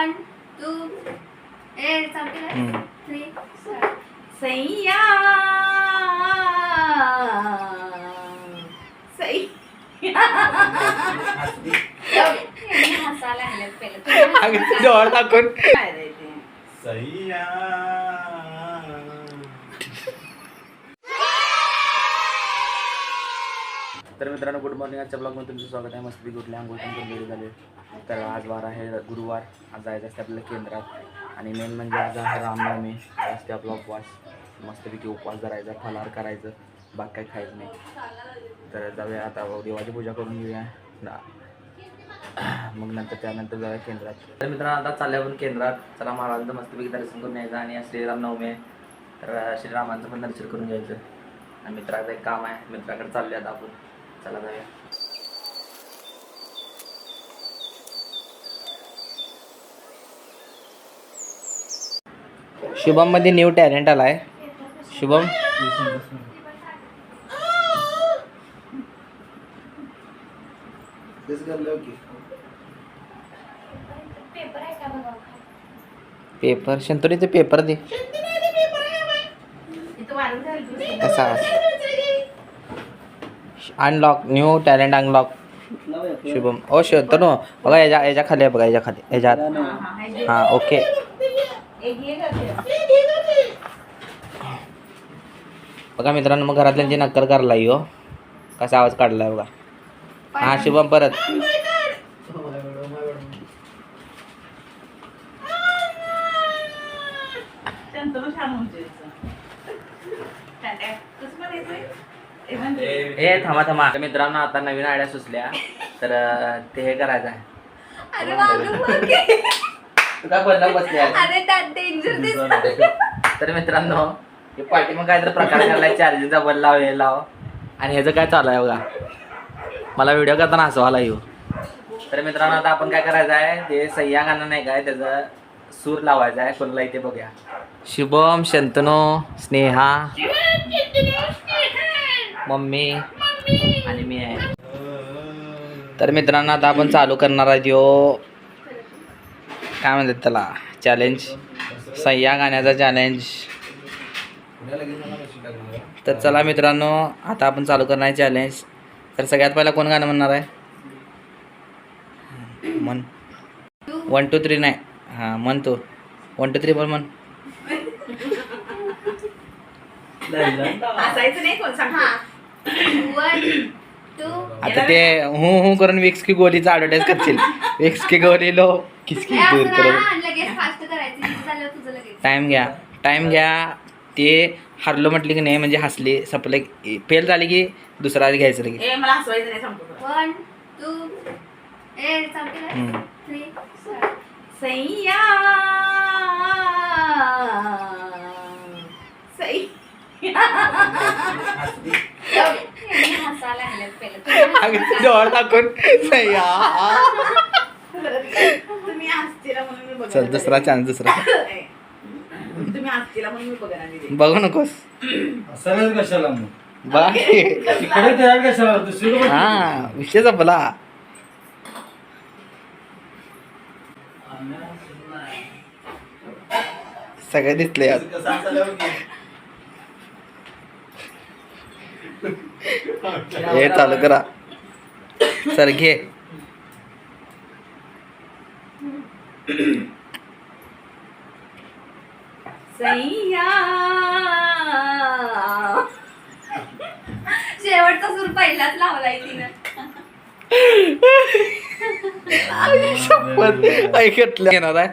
1 2 ए चौथी 3 सैया हसायला लागले पहिलं डोळा टाकून सैया. तर मित्रांनो गुड मॉर्निंग. आजच्या ब्लॉगमध्ये तुमचं स्वागत आहे. मस्त कुठल्या आंघोळ पण रेडी झाले. तर आज वार आहे गुरुवार. आज जायचं असते आपल्याला केंद्रात आणि मेन म्हणजे आज आहे रामनवमी. आज असते आपला उपवास. मस्तपैकी उपवास धरायचा, फलार करायचं, बाकी काही खायचं नाही. तर जाऊया आता देवाची पूजा करून घेऊया मग नंतर त्यानंतर जाऊया केंद्रात. तर मित्रांनो आता चालल्या आपण केंद्रात. चला महाराजांचं मस्तपैकी दर्शन करून यायचं आणि श्रीरामनवमी आहे तर श्रीरामांचं पण दर्शन करून घ्यायचं. आणि मित्राचं एक काम आहे, मित्राकडे चालले आता आपण. चला जाऊया. शुभम मध्ये न्यू टॅलेंट आलाय. शुभम पेपर शंतुरीचे पेपर दे कसा unlock new talent unlock. Shubham ओ शंतनू बघा याच्या खाली आहे, बघा याच्या खाली याच्यात. हां ओके. बघा मित्रांनो मग घरातल्यांची नक्कल करायला हो कसा आवाज काढलाय बघा. हां शुभम परत. ए थांबा थांबा. मित्रांनो आता नवीन आयडिया सुचल्या तर ते हे करायचं आहे. काय बोलला बसल्या तर मित्रांनो हे पाठी मग काय तर प्रकार करायला चार्जिंगचा बल लाव हे लाव आणि ह्याचं काय चालू आहे बघा. मला व्हिडिओ करताना हसवायला येऊ. तर मित्रांनो आता आपण काय करायचं आहे ते सह्या गाणं नाही काय त्याचा सूर लावायचा आहे. कोणाला इथे बघूया. शुभम शंतनू स्नेहा मम्मी आणि मी आहे. तर मित्रांनो आता आपण चालू करणार आहे तो काय म्हणतात त्याला चॅलेंज, सह्या गाण्याचा चॅलेंज. तर चला मित्रांनो आता आपण चालू करणार आहे चॅलेंज. तर सगळ्यात पहिला कोण गाणं म्हणणार आहे? म्हण 1 2 3 नाही. हां म्हण तू 1 2 3 बोल म्हण. आता ते हू करून विक्स की गोलीचा ॲडव्हर्टाईज करशील. विक्स की गोली लो किसकी दूर करून. टाइम घ्या. ते हरलो म्हटली की नाही म्हणजे हसली सपले फेल झाली की दुसरा घ्यायचं लगे. 1 2 ए चौथी 3 सैया हसायला लागले पहिलं डोळा टाकून चल दुसरा चान्स दुसरा बघू नकोस. कशाला हा विषय संपला. सगळे दिसले हे चालू करा. सर घे. सैया शेवटचा सूर पहिलाच लावलाय तिनं. शपथ ऐकतलं घेणार आहे.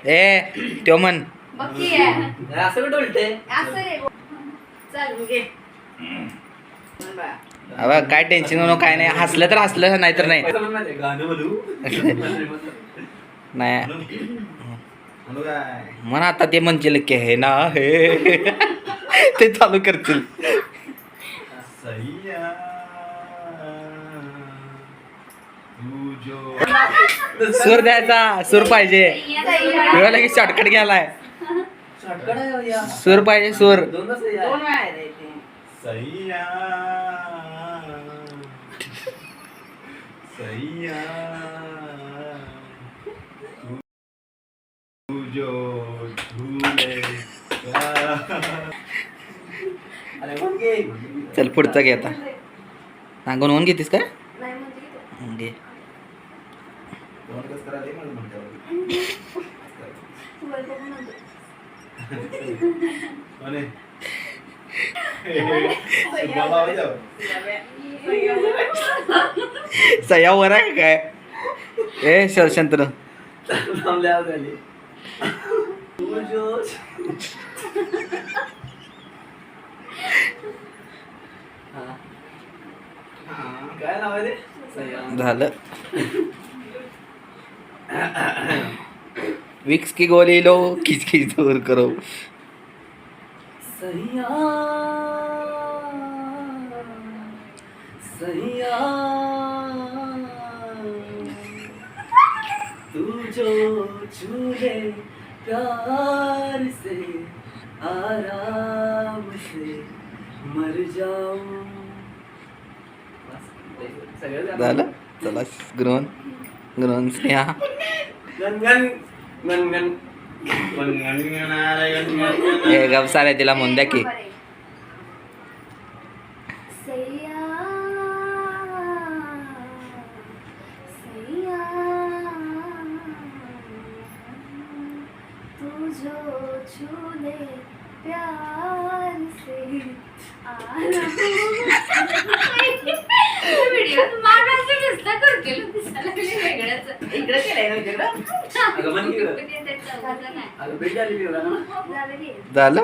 ए त्यो म्हण असं कुठं उलटे अबा काय टेन्शन नको काय नाही. हसलं तर हसलं नाही तर नाही. नाही म्हण आता ते म्हणतील की हे ना हे ते चालू करतील. सूर द्यायचा. सूर पाहिजे. की शॉर्टकट घ्यायलाय. सूर पाहिजे. सूर सैया सैया तू जो झूले अरे मग घे. चल पुढचा घे आता. सांगून होऊन घेतीस का? नाही म्हणजे घे. दोन कसं करा ते मला म्हणतो तू बरोबर म्हणतो. अरे बाबा आवाज आव. सह्यावर आहे का काय? ए शंतन थांबले आवाज आले. तू जो हा. काय नाव आहे ते? सह्या. झालं. विक्स की गोली लो खिच खिच दूर करो. सैया सैया तू जो छूले प्यार से आराम से मर जाऊं. झालं. चला ग्रोन ग्रोन स्नेहा. गणगण गणगण गणगण. हे गप सारे तिला म्हणून द्या की. सैया सैया तू जो छूले प्यार से व्हिडिओ मागायचं नुसतं करते दिसायला लागले वेगळंच. इकडे केलंय ना तिकडं. अगं मन की गं. त्याचं नाही अगं भेट झाली झालं की झालं.